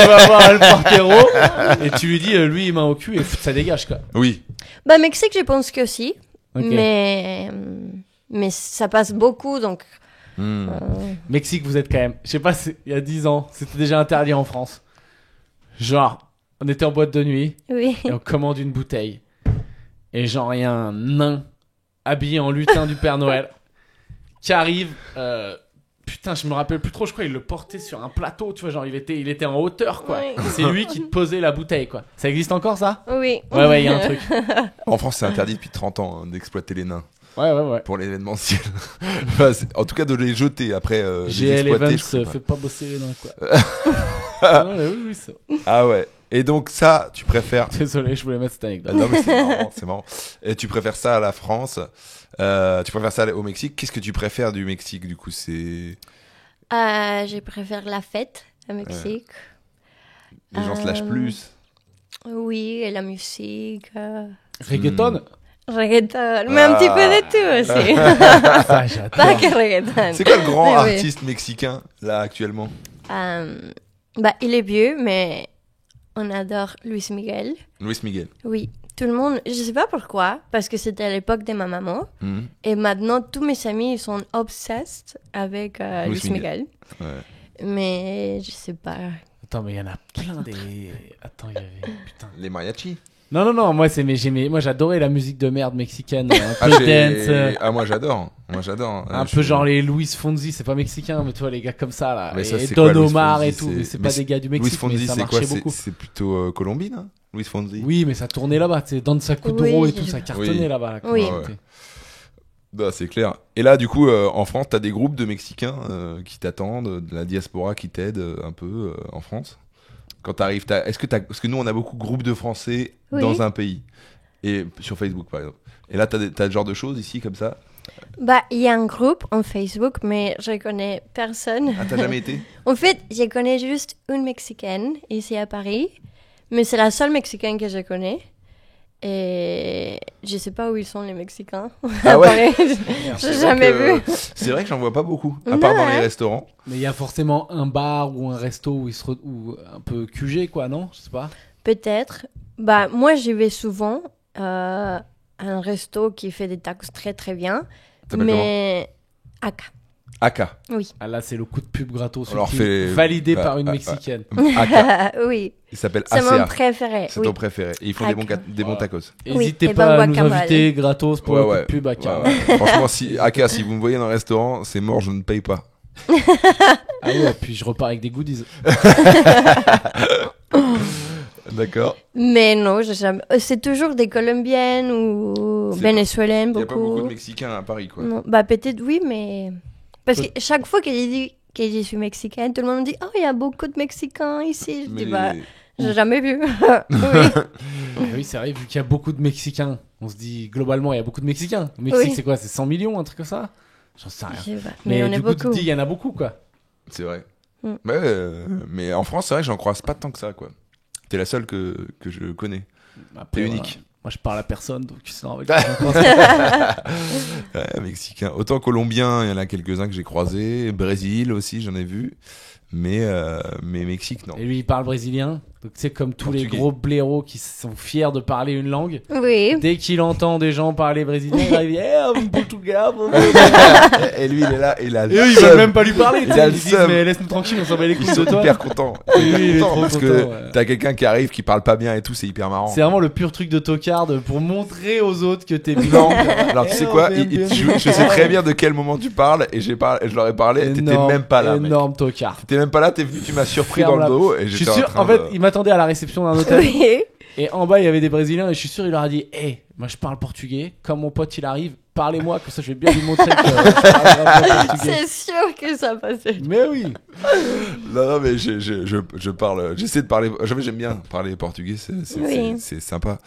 vas voir le portero et tu lui dis, lui, main au cul et ça dégage, quoi. Oui. Bah, Mexique, je pense que si. Ok. Mais ça passe beaucoup, donc. Hmm. Mexique, vous êtes quand même. Je sais pas, il y a 10 ans, c'était déjà interdit en France. Genre, on était en boîte de nuit Oui. et on commande une bouteille. Et genre, il y a un nain habillé en lutin du Père Noël qui arrive. Putain, je me rappelle plus trop, je crois il le portait sur un plateau, tu vois, genre il était en hauteur, quoi. Oui. Et c'est lui qui te posait la bouteille, quoi. Ça existe encore, ça? Oui. Ouais, il y a un truc. En France, c'est interdit depuis 30 ans hein, d'exploiter les nains Ouais. pour l'événementiel. Enfin, en tout cas, de les jeter après. Les GL exploiter, Evans je sais pas. fait pas bosser les nains, quoi. Oui, c'est... Ah ouais. Et donc ça, tu préfères... Désolé, je voulais mettre cette Ah anecdote. non mais c'est marrant, c'est marrant. Et tu préfères ça à la France, tu préfères ça au Mexique. Qu'est-ce que tu préfères du Mexique du coup? C'est Je préfère la fête à Mexique. les gens se lâchent plus. Oui, et la musique. Reggaeton? Reggaeton. Mais un petit peu de tout aussi. Ça, Pas j'adore. que reggaeton. C'est quoi le grand Mais oui. artiste mexicain là actuellement? Bah, il est vieux, mais on adore Luis Miguel. Luis Miguel. Oui, tout le monde, je sais pas pourquoi, parce que c'était à l'époque de ma maman. Mhm. Et maintenant, tous mes amis ils sont obsessed avec Luis Luis Miguel. Ouais. Mais je sais pas. Attends, mais il y en a plein des... Attends, il y avait... Putain. Les mariachis. Non, moi, moi j'adorais la musique de merde mexicaine. Un peu dance. Moi j'adore. Moi j'adore. Un peu genre les Luis Fonsi, c'est pas mexicain, mais tu vois, les gars comme ça, là. Mais ça, et c'est Don quoi, Luis Omar Fonsi, et tout, mais c'est mais pas des gars du Mexique, Luis Fonsi, mais ça c'est quoi? marchait beaucoup. C'est plutôt Colombine, hein Luis Fonsi. Oui, mais ça tournait là-bas, tu sais, Danza Kuduro Oui, et tout, je- ça cartonnait Oui. là-bas. Là, Oui. quand t'étais- Bah, c'est clair. Et là, du coup, en France, t'as des groupes de Mexicains qui t'attendent, de la diaspora qui t'aide un peu en France. Quand t'arrives, est-ce que nous, on a beaucoup de groupes de Français Oui. dans un pays et sur Facebook, par exemple. Et là, t'as ce genre de choses ici comme ça. Bah, il y a un groupe en Facebook, mais je connais personne. Ah, t'as jamais été? En fait, je connais juste une Mexicaine ici à Paris, mais c'est la seule Mexicaine que je connais. Et je sais pas où ils sont les Mexicains. Ah À ouais. Paris. C'est J'ai vrai jamais que- vu. C'est vrai que j'en vois pas beaucoup, à part Non, dans les hein. restaurants. Mais il y a forcément un bar ou un resto où ou un peu QG, quoi, non? Je sais pas. Peut-être. Bah, moi, j'y vais souvent à un resto qui fait des tacos très très bien. T'appelles Mais. Aka. Aka. Oui. Ah là, c'est le coup de pub gratos On leur ultime, fait- validé bah, par une bah, Mexicaine. Aka. Oui. Il s'appelle C'est mon ACA. préféré. C'est Oui. ton préféré. Et ils font des bons, Aka. des bons tacos. N'hésitez et pas ben à nous guacamole. inviter gratos pour Ouais, le coup ouais. de pub à Aka. Ouais, ouais. Franchement, Aka, si vous me voyez dans un restaurant, c'est mort, je ne paye pas. Ah ouais, puis je repars avec des goodies. D'accord. Mais non, j'ai jamais... c'est toujours des Colombiennes ou C'est- Vénézuéliennes, Il n'y a pas beaucoup beaucoup. de Mexicains à Paris, quoi. Non, bah peut-être oui, mais... Parce que chaque fois que j'ai dit que je suis mexicaine, tout le monde me dit « Oh, il y a beaucoup de Mexicains ici ». Je Mais dis « Bah, j'ai jamais vu. » Oui. Oui, c'est vrai, vu qu'il y a beaucoup de Mexicains. On se dit, globalement, il y a beaucoup de Mexicains. Au Mexique, Oui. c'est quoi? C'est 100 millions, un truc comme ça? J'en sais rien. Je sais pas. Mais on du est coup, tu te beaucoup. dis, il y en a beaucoup, quoi. C'est vrai. Mm. Mais en France, c'est vrai que j'en croise pas tant que ça, quoi. T'es la seule que je connais. Après, T'es voilà. unique. Moi, je parle à personne, donc c'est normal. Ouais, Mexicain. Autant Colombien, il y en a quelques-uns que j'ai croisés. Brésil aussi, j'en ai vu. Mais Mexique, non. Et lui, il parle brésilien. Donc, tu sais, comme tous les Portugais. gros blaireaux qui sont fiers de parler une langue. Oui. Dès qu'il entend des gens parler brésilien, il arrive, Portugal. Et lui, il est là, et il a Et eux, ils veulent même pas lui parler. tu Il sais, a Ils le disent, seum. mais laisse-nous tranquille, on s'en bat les Ils couilles sont de toi. hyper contents. Oui, il est trop Parce content, que ouais. t'as quelqu'un qui arrive, qui parle pas bien et tout, c'est hyper marrant. C'est vraiment le pur truc de tocard pour montrer aux autres que t'es blanc. Alors tu sais quoi, je sais très bien de quel moment tu parles et je leur ai parlé, t'étais même pas là, mec. Énorme tocard. T'étais même pas là, t'es venu, tu m'as surpris Ferme dans la- le dos et Je suis j'étais sûr, train en fait, de- il m'attendait à la réception d'un hôtel. Oui. Et en bas, il y avait des Brésiliens. Et je suis sûr, il leur a dit, hé, moi je parle portugais. Quand mon pote il arrive, parlez-moi, comme ça je vais bien lui montrer que je parle vraiment portugais. C'est sûr que ça passait. Mais oui. Non, mais je parle, j'essaie de parler, j'aime bien parler portugais, Oui. c'est sympa,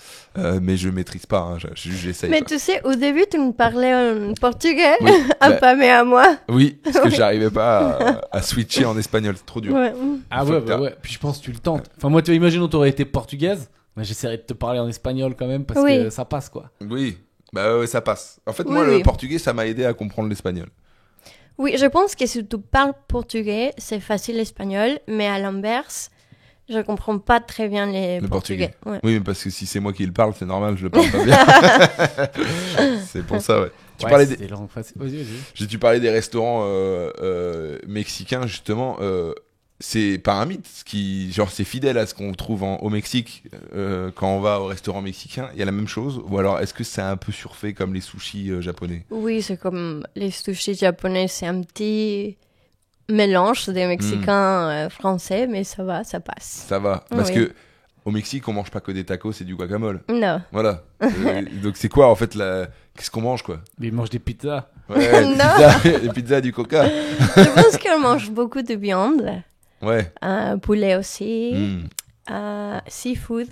mais je maîtrise pas, hein, j'essaye. Mais quoi. tu sais, au début, tu me parlais en portugais, Oui, à bah- Pam et à moi. Oui, parce que j'arrivais pas à switcher en espagnol, c'est trop dur. Ouais. Ah Faut ouais, que bah t'as- ouais. Puis je pense que tu le tentes. Enfin, moi, tu imagines, t'aurais été portugaise. Mais j'essaierais de te parler en espagnol quand même parce Oui. que ça passe quoi. Oui, bah ouais, ça passe. En fait, Oui, moi, oui. le portugais, ça m'a aidé à comprendre l'espagnol. Oui, je pense que si tu parles portugais, c'est facile l'espagnol, mais à l'inverse, je comprends pas très bien les Le portugais. Ouais. Oui, mais parce que si c'est moi qui le parle, c'est normal, je le parle pas bien. C'est pour ça, ouais. Tu parlais des... c'est des langues faciles. Vas-y. Tu parlais des restaurants mexicains, justement. C'est pas un mythe, genre c'est fidèle à ce qu'on trouve au Mexique quand on va au restaurant mexicain. Il y a la même chose, ou alors est-ce que c'est un peu surfait comme les sushis japonais? Oui, c'est comme les sushis japonais, c'est un petit mélange des Mexicains français, mais ça va, ça passe. Ça va, parce Oui. que au Mexique on mange pas que des tacos, c'est du guacamole. Non. Voilà. Donc c'est quoi en fait qu'est-ce qu'on mange quoi? Mais ils mangent des pizzas. Ouais, Non. des pizzas, du coca. Je pense qu'on mange beaucoup de viande, Ouais. poulet aussi, Mm. seafood.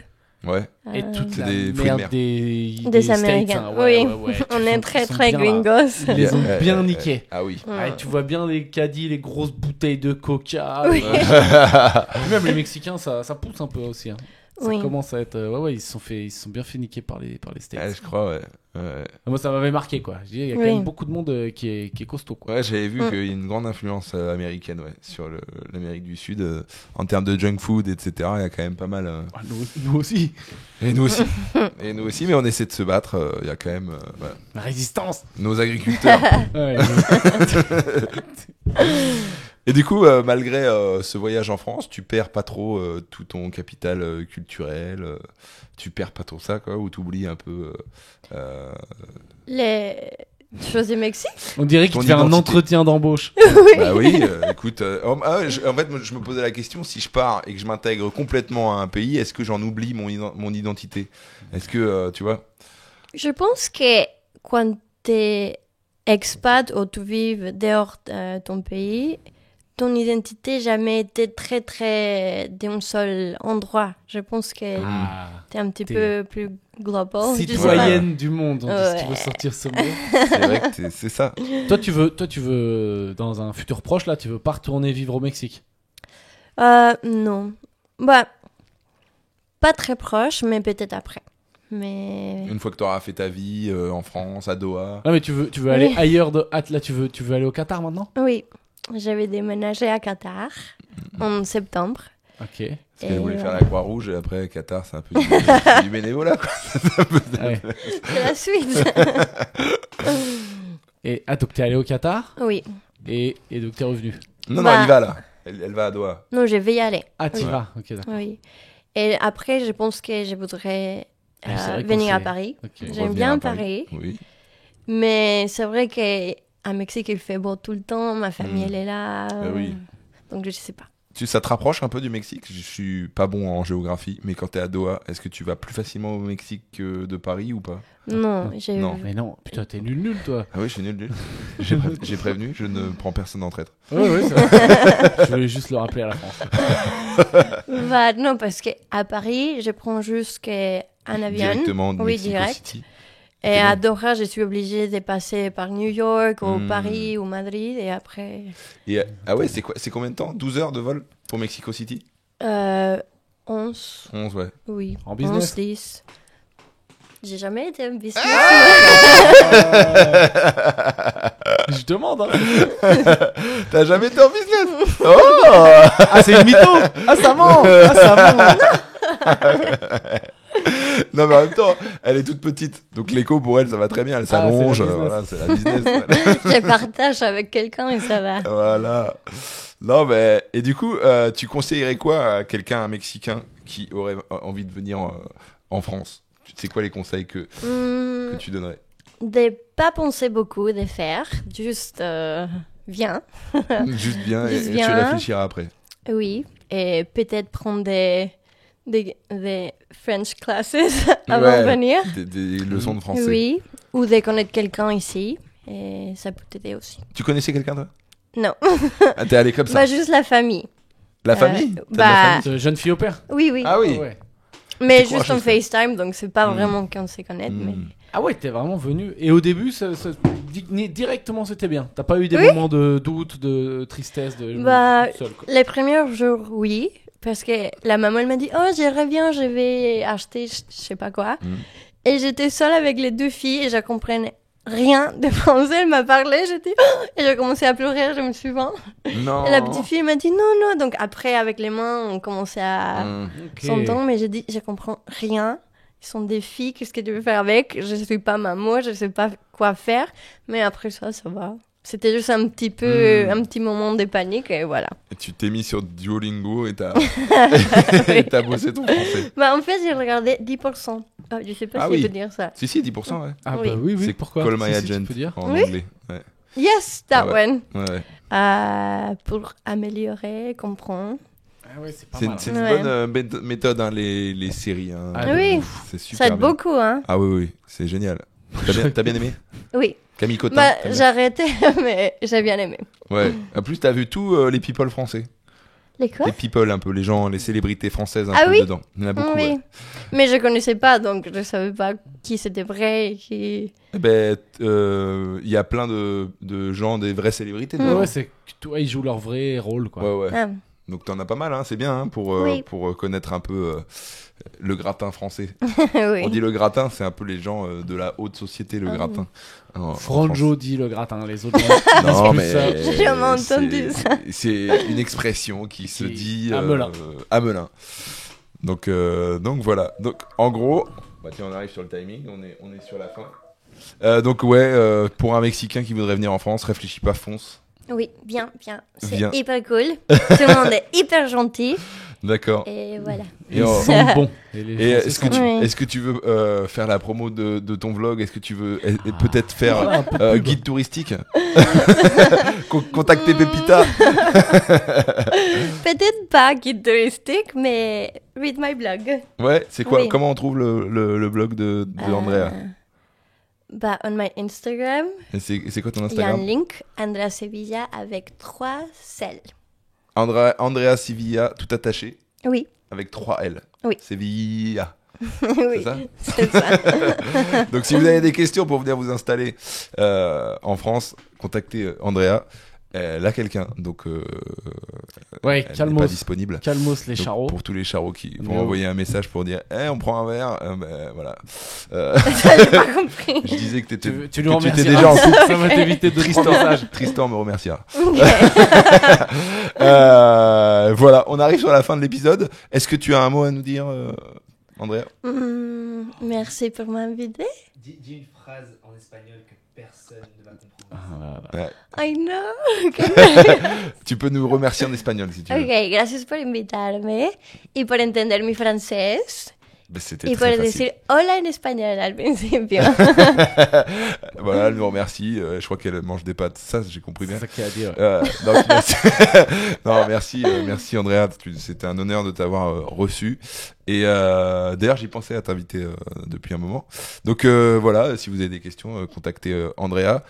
Ouais. Et toute C'est la des fruits de mer. merde des Des States, Américains. hein. Ouais, Oui, ouais, ouais. on Ils est sont- très ils sont très bien là. gringos. Ils les ont Ouais, bien ouais, niqués. Ah oui. Ouais, tu vois bien les caddies, les grosses bouteilles de coca. Oui. Puis même les Mexicains, ça pousse un peu aussi. Hein. Ça Oui. commence à être. Ouais, ils se sont bien fait niquer par les States. Ouais, je crois, ouais. Ouais. Moi, ça m'avait marqué, quoi. Je dis, il y a quand Oui. même beaucoup de monde qui est costaud, quoi. Ouais, j'avais vu qu'il y a une grande influence américaine ouais, sur l'Amérique du Sud en termes de junk food, etc. Il y a quand même pas mal. Ah, nous aussi. Et nous aussi. Et nous aussi, mais on essaie de se battre. Il y a quand même voilà, La résistance. nos agriculteurs. Ouais, Et du coup, malgré ce voyage en France, tu perds pas trop tout ton capital culturel. Tu perds pas trop ça, quoi, ou t'oublies un peu. Les choses du Mexique. on dirait qu'il Ton te fait un identité. entretien d'embauche. Bah oui, écoute, en fait, moi, je me posais la question, si je pars et que je m'intègre complètement à un pays, est-ce que j'en oublie mon identité? Est-ce que, tu vois? Je pense que quand tu es expat ou tu vis dehors de ton pays, ton identité jamais été très très d'un seul endroit. Je pense que Ah. tu es un petit T'es peu plus global. je sais pas. Citoyenne du monde, si Ouais. tu veux sortir ce mot. C'est vrai que c'est ça. Toi, tu veux, dans un futur proche, là, tu veux pas retourner vivre au Mexique? Non. Bah, pas très proche, mais peut-être après. Mais Une fois que tu auras fait ta vie en France, à Doha. Ah, mais tu veux aller ailleurs là, tu veux aller au Qatar maintenant? oui, j'avais déménagé à Qatar en septembre. Ok. Parce qu'elle Et voulait faire voilà. la Croix-Rouge et après Qatar, c'est un peu c'est du bénévolat, quoi. Ouais. C'est la suite. Et donc t'es allé au Qatar Oui. et donc t'es revenu. Non, Bah- elle y va là. Elle va à Doha. Non, je vais y aller. Ah, t'y Ouais. vas. Ok, d'accord. Oui. Et après, je pense que je voudrais Ah, c'est vrai qu'on venir à s'est- Paris. Ok. J'aime Revenir bien à Paris. Oui. Mais c'est vrai qu'à Mexique, il fait beau tout le temps. Ma famille, elle est là. Ah oui. Donc, je sais pas. Ça te rapproche un peu du Mexique? Je suis pas bon en géographie, mais quand t'es à Doha, est-ce que tu vas plus facilement au Mexique que de Paris ou pas? Non, Non. Mais non, putain, t'es nul, toi. Ah oui, je suis nul. J'ai prévenu, je ne prends personne en traître. Ouais, c'est vrai. Je voulais juste le rappeler à la France. Bah, non, parce qu'à Paris, je prends juste un avion. Directement de Oui, Mexico direct. City. Et C'est à bon. Doha, je suis obligée de passer par New York ou Hmm. Paris ou Madrid et après... Et, ah ouais, c'est combien de temps? 12 heures de vol pour Mexico City? 11, 11, ouais. oui. En business 11, 10. J'ai jamais été en business. Je demande, hein. T'as jamais été en business? Oh. Ah, c'est une mytho. Ah, ça ment. Ah, ça ment. Non, mais en même temps, elle est toute petite. Donc l'écho, pour elle, ça va très bien. Elle s'allonge. c'est la business. Voilà, c'est la business. Je partage avec quelqu'un et ça va. Voilà. Non, mais... Et du coup, tu conseillerais quoi à quelqu'un, un Mexicain, qui aurait envie de venir en France? C'est quoi les conseils que tu donnerais? De pas penser beaucoup, de faire. Juste viens. Juste bien, et Juste tu bien. réfléchiras après. Oui. Et peut-être prendre des French classes avant Ouais. de venir. Des leçons de français. Oui. Ou de connaître quelqu'un ici. Et ça peut t'aider aussi. Tu connaissais quelqu'un, toi? Non. Ah, t'es allé comme ça? Bah, juste la famille. La famille? T'as de la bah, famille Jeune fille au père. Oui, oui. Ah oui. Ouais. Mais C'est juste en courageux, FaceTime, donc c'est pas Mm. vraiment qu'on se connaît. Mais... Ah ouais, t'es vraiment venu. Et au début, directement, c'était bien. T'as pas eu des Oui. moments de doute, de tristesse, de Bah, seul, quoi. Les premiers jours, oui. Parce que la maman elle m'a dit, oh, je reviens, je vais acheter je sais pas quoi. Mm. Et j'étais seule avec les deux filles et je comprenais rien de français. Elle m'a parlé, j'étais... Oh et j'ai commencé à pleurer, je me souviens. Non. Et la petite fille m'a dit, non, non. Donc après, avec les mains, on commençait à Ok. s'entendre. Mais j'ai dit, je comprends rien. Ils sont des filles, qu'est-ce que tu veux faire avec? Je suis pas maman, je sais pas quoi faire. Mais après ça va. C'était juste un petit peu, un petit moment de panique et voilà. Et tu t'es mis sur Duolingo et t'as et t'as bossé ton français. Bah, en fait, j'ai regardé 10%. Ah, je sais pas Ah si oui. je peux dire ça. Si, 10%, ouais. Ah Oui. bah oui, C'est pourquoi Call My Si, si, tu Agent peux dire. en Oui. anglais. Ouais. Yes, that Ah ouais. one. Ouais. Pour améliorer, comprendre. Ah ouais, c'est pas C'est mal. une Ouais. bonne méthode, hein, les séries. Hein. Ah oui. Ouf, c'est super Ça aide bien. beaucoup, hein. Ah oui, oui, c'est génial. T'as bien aimé? Oui. Camille Cotin? Bah, t'aimes j'ai bien arrêté, mais j'ai bien aimé. Ouais. En plus, t'as vu tous les people français. Les quoi? Les people, un peu, les gens, les célébrités françaises un Ah peu oui. dedans. Il y en a beaucoup, Oui. ouais. Mais je connaissais pas, donc je savais pas qui c'était vrai et qui... Eh ben, il y a plein de gens, des vraies célébrités Ouais, dedans. ouais, c'est que toi, ils jouent leur vrai rôle, quoi. Ouais, ouais. Ah. Donc t'en as pas mal, hein, c'est bien hein, pour Oui. connaître un peu le gratin français. oui. On dit le gratin, c'est un peu les gens de la haute société, le Ah gratin. En Franjo dit le gratin, les autres. France. Non, plus mais ça. J'ai jamais entendu c'est- ça. C'est une expression qui se dit Hamelin. Hamelin. Donc voilà. Donc en gros, bah tiens, on arrive sur le timing, on est sur la fin. Donc ouais, pour un Mexicain qui voudrait venir en France, réfléchis pas, fonce. Oui, bien. C'est Viens. hyper cool. Tout le monde est hyper gentil. D'accord. Et voilà. Ils on- sentent bon. Et les Et Français est-ce que sentent tu, Oui. est-ce que tu veux faire la promo de ton vlog? Est-ce que tu veux peut-être faire Voilà, un peu de pub. guide touristique? Contacter Pépita? Peut-être pas guide touristique, mais read my blog. Ouais, c'est quoi? Oui. Comment on trouve le blog de Andrea? Bah, on my Instagram, Et c'est quoi ton il y a un Instagram? link, Andrea Sevilla avec 3 L. Andrea Sevilla, tout attaché, Oui, avec 3 L. Oui. Sevilla. oui, ça c'est ça. Donc si vous avez des questions pour venir vous installer en France, contactez Andrea. Elle a quelqu'un, donc Ouais, elle n'est pas calmos. disponible. Calmos les Donc, charros. pour tous les charros qui vont Mais envoyer un message pour dire on prend un verre, ben, voilà. J'ai pas compris. Je disais que t'étais Tu nous que remercieras. t'étais déjà en couple. Ça va t'éviter de Tristan, messages. Tristan me remerciera. Ok. Voilà, on arrive sur la fin de l'épisode. Est-ce que tu as un mot à nous dire, Andrea? Merci pour m'inviter. Dis une phrase en espagnol que personne ne va comprendre. I know. Tu peux nous remercier en espagnol si tu veux. Ok, gracias por invitarme y por entender mi francés. Bah, c'était Y très puedes facile. decir hola en español al principio. Voilà, elle nous remercie. Je crois qu'elle mange des pâtes. Ça, j'ai compris bien. C'est ça qu'il a dit. Ouais. Donc, merci. Non, merci Andrea. C'était un honneur de t'avoir reçu. Et d'ailleurs, j'y pensais à t'inviter depuis un moment. Donc voilà, si vous avez des questions, contactez Andrea.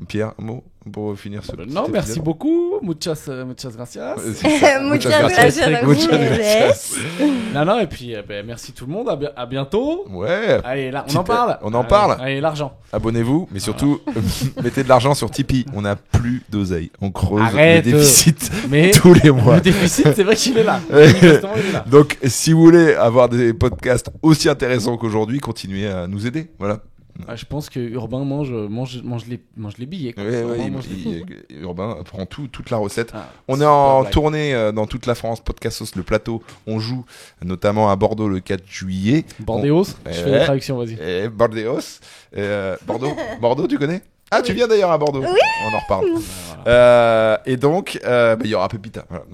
Pierre, un mot pour finir ce petit Non, merci épisode. beaucoup. Muchas gracias. C'est ça. Muchas gracias. gracias a Muchas ustedes. Non, et puis merci tout le monde. À bientôt. Ouais. Allez, là, on Petite- en parle. on en parle. Allez, l'argent. Abonnez-vous, mais surtout mettez de l'argent sur Tipeee. On n'a plus d'oseille. On creuse Arrête. le déficit Mais tous les mois. le déficit, c'est vrai qu'il est là. Ouais. Manifestement, il est là. Donc, si vous voulez avoir des podcasts aussi intéressants qu'aujourd'hui, continuez à nous aider. Voilà. Ah, je pense que Urbain mange les billets. Quoi. Ouais, Urbain mange les- Urbain prend toute la recette. Ah, On est super en blague. tournée dans toute la France, Podcast Sauce, le plateau. On joue notamment à Bordeaux le 4 juillet. Bordeaux, je fais Ouais. la traduction, vas-y. Et Bordeaux. Bordeaux, tu connais? Ah, tu viens d'ailleurs à Bordeaux. Oui. On en reparle. Et donc, il y aura Pépita. Voilà.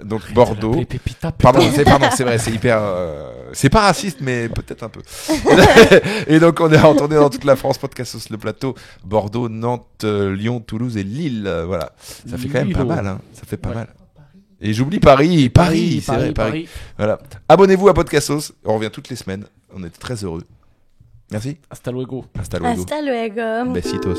Donc Bordeaux. Les pépitas, Pardon, c'est vrai, c'est hyper. C'est pas raciste, mais peut-être un peu. Et donc, on est en tournée dans toute la France, Podcast Sauce, le plateau, Bordeaux, Nantes, Lyon, Toulouse et Lille. Voilà. Ça fait quand même pas Lilo. mal, hein. Ça fait pas Ouais. mal. Et j'oublie Paris, c'est vrai, Paris. Voilà. Abonnez-vous à Podcast Sauce. On revient toutes les semaines. On est très heureux. Merci. Hasta luego. Hasta luego. Hasta luego. Besitos.